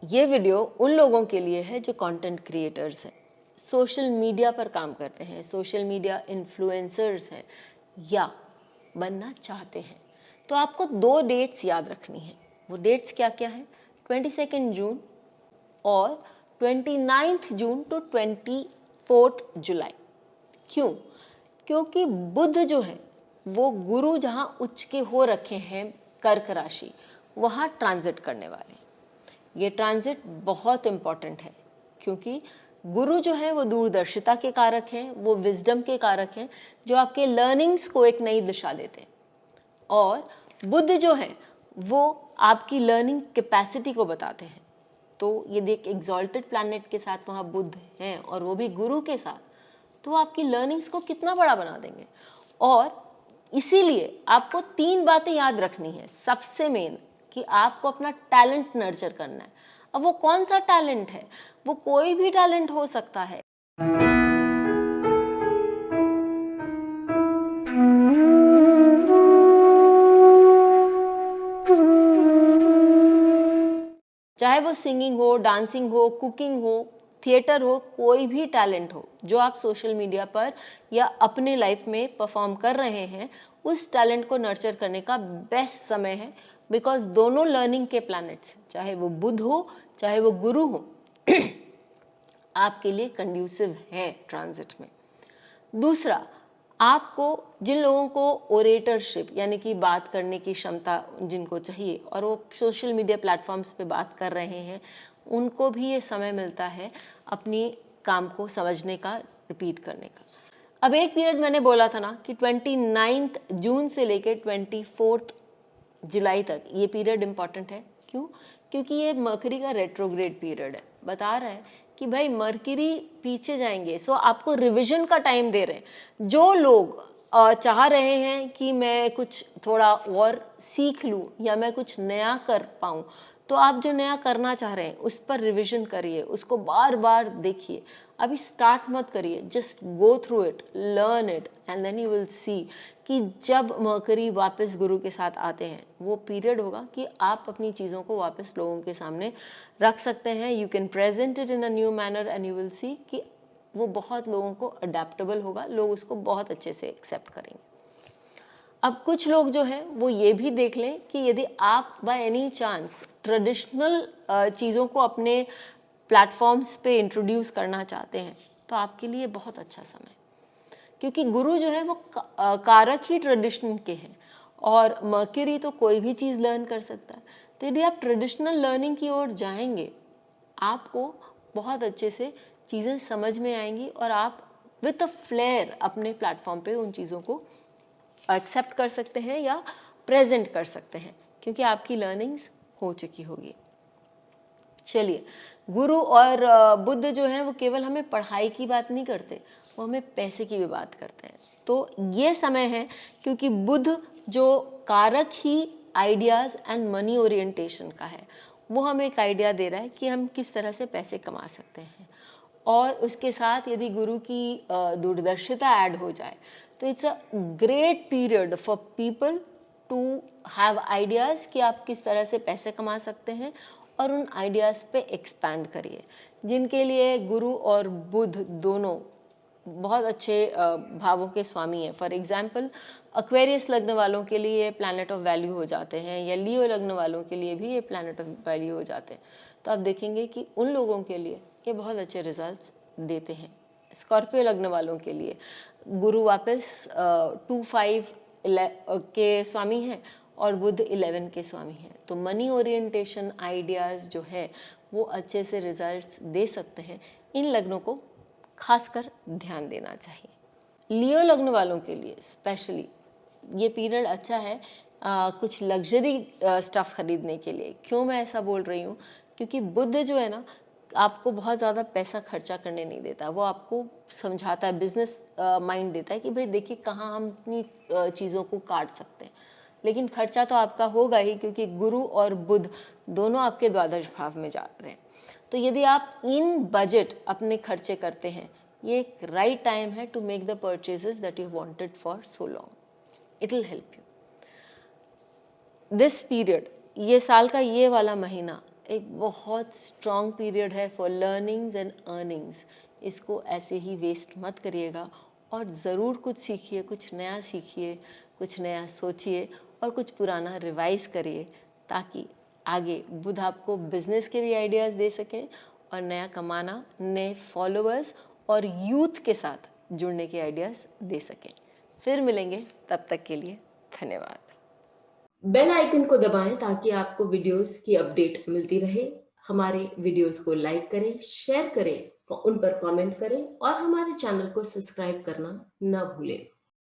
ये वीडियो उन लोगों के लिए है जो कंटेंट क्रिएटर्स हैं, सोशल मीडिया पर काम करते हैं, सोशल मीडिया इन्फ्लुएंसर्स हैं या बनना चाहते हैं। तो आपको 2 डेट्स याद रखनी है। वो डेट्स क्या क्या हैं? 22 जून और 29 जून टू 24 जुलाई। क्यों? क्योंकि बुध जो है वो गुरु जहाँ उच्च के हो रखे हैं कर्क राशि, वहाँ ट्रांजिट करने वाले हैं। ये ट्रांजिट बहुत इम्पॉर्टेंट है क्योंकि गुरु जो है वो दूरदर्शिता के कारक हैं, वो विजडम के कारक हैं जो आपके लर्निंग्स को एक नई दिशा देते हैं। और बुध जो है वो आपकी लर्निंग कैपेसिटी को बताते हैं। तो ये देख एग्जॉल्टेड प्लैनेट के साथ वहाँ बुध हैं और वो भी गुरु के साथ, तो वो आपकी लर्निंग्स को कितना बड़ा बना देंगे। और इसीलिए आपको 3 बातें याद रखनी है। सबसे मेन कि आपको अपना टैलेंट नर्चर करना है। अब वो कौन सा टैलेंट है? वो कोई भी टैलेंट हो सकता है। चाहे वो सिंगिंग हो, डांसिंग हो, कुकिंग हो, थिएटर हो, कोई भी टैलेंट हो जो आप सोशल मीडिया पर या अपने लाइफ में परफॉर्म कर रहे हैं, उस टैलेंट को नर्चर करने का बेस्ट समय है। बिकॉज दोनों लर्निंग के प्लैनेट्स, चाहे वो बुध हो चाहे वो गुरु हो, आपके लिए कंड्यूसिव है ट्रांजिट में। दूसरा, आपको जिन लोगों को ओरेटरशिप यानी कि बात करने की क्षमता जिनको चाहिए और वो सोशल मीडिया प्लेटफॉर्म्स पे बात कर रहे हैं, उनको भी ये समय मिलता है अपनी काम को समझने का, रिपीट करने का। अब एक पीरियड मैंने बोला था ना कि 29 जून से लेकर 24 जुलाई तक ये पीरियड इंपॉर्टेंट है। क्यों? क्योंकि ये मरकरी का रेट्रोग्रेड पीरियड है। बता रहा है कि भाई मरकरी पीछे जाएंगे, सो आपको रिवीजन का टाइम दे रहे हैं। जो लोग चाह रहे हैं कि मैं कुछ थोड़ा और सीख लूँ या मैं कुछ नया कर पाऊँ, तो आप जो नया करना चाह रहे हैं उस पर रिवीजन करिए, उसको बार बार देखिए। अभी स्टार्ट मत करिए, just go through it, learn it and then you will see कि जब मरकरी वापस गुरु के साथ आते हैं, वो पीरियड होगा कि आप अपनी चीज़ों को वापस लोगों के सामने रख सकते हैं। You can present it in a new manner and you will see कि वो बहुत लोगों को अडेप्टेबल होगा, लोग उसको बहुत अच्छे से एक्सेप्ट करेंगे। अब कुछ लोग जो हैं वो ये भी देख लें कि यदि आप बाय एनी चांस ट्रेडिशनल चीज़ों को अपने प्लेटफॉर्म्स पे इंट्रोड्यूस करना चाहते हैं, तो आपके लिए बहुत अच्छा समय, क्योंकि गुरु जो है वो कारक ही ट्रेडिशन के हैं और मर्क्यूरी तो कोई भी चीज़ लर्न कर सकता है। तो यदि आप ट्रेडिशनल लर्निंग की ओर जाएंगे, आपको बहुत अच्छे से चीज़ें समझ में आएंगी और आप विथ अ फ्लेयर अपने प्लेटफॉर्म पे उन चीज़ों को एक्सेप्ट कर सकते हैं या प्रेजेंट कर सकते हैं, क्योंकि आपकी लर्निंग्स हो चुकी होगी। चलिए, गुरु और बुध जो हैं वो केवल हमें पढ़ाई की बात नहीं करते, वो हमें पैसे की भी बात करते हैं। तो ये समय है क्योंकि बुध जो कारक ही आइडियाज़ एंड मनी ओरिएंटेशन का है, वो हमें एक आइडिया दे रहा है कि हम किस तरह से पैसे कमा सकते हैं। और उसके साथ यदि गुरु की दूरदर्शिता ऐड हो जाए, तो it's a great period for people to have ideas कि आप किस तरह से पैसे कमा सकते हैं और उन आइडियाज़ पे एक्सपैंड करिए। जिनके लिए गुरु और बुध दोनों बहुत अच्छे भावों के स्वामी हैं। फॉर एग्जाम्पल, एक्वेरियस लग्न वालों के लिए ये प्लैनेट ऑफ वैल्यू हो जाते हैं या लियो लग्न वालों के लिए भी ये प्लैनेट ऑफ वैल्यू हो जाते हैं। तो आप देखेंगे कि उन लोगों के लिए ये बहुत अच्छे रिजल्ट्स देते हैं। स्कॉर्पियो लग्न वालों के लिए गुरु वापस 2-5 के स्वामी हैं और बुध 11 के स्वामी हैं। तो मनी ओरिएंटेशन आइडियाज़ जो है वो अच्छे से रिजल्ट्स दे सकते हैं। इन लग्नों को खासकर ध्यान देना चाहिए। लियो लग्न वालों के लिए स्पेशली ये पीरियड अच्छा है कुछ लग्जरी स्टफ़ खरीदने के लिए। क्यों मैं ऐसा बोल रही हूँ? क्योंकि बुध जो है ना, आपको बहुत ज़्यादा पैसा खर्चा करने नहीं देता, वो आपको समझाता है, बिजनेस माइंड देता है कि भाई देखिए कहाँ हम अपनी चीज़ों को काट सकते हैं। लेकिन खर्चा तो आपका होगा ही, क्योंकि गुरु और बुध दोनों आपके द्वादश भाव में जा रहे हैं। तो यदि आप इन बजट अपने खर्चे करते हैं, ये एक राइट टाइम है to make the purchases that you wanted for so long. It will help you. This period, ये साल का ये वाला महीना एक बहुत स्ट्रॉन्ग पीरियड है फॉर लर्निंग्स एंड अर्निंग्स। इसको ऐसे ही वेस्ट मत करिएगा और ज़रूर कुछ सीखिए, कुछ नया सीखिए, कुछ नया सोचिए और कुछ पुराना रिवाइज करिए, ताकि आगे बुध आपको बिजनेस के भी आइडियाज़ दे सकें और नया कमाना, नए फॉलोअर्स और यूथ के साथ जुड़ने के आइडियाज़ दे सकें। फिर मिलेंगे, तब तक के लिए धन्यवाद। बेल आइकन को दबाएं ताकि आपको वीडियोस की अपडेट मिलती रहे। हमारे वीडियोस को लाइक करें, शेयर करें, उन पर कमेंट करें और हमारे चैनल को सब्सक्राइब करना न भूलें।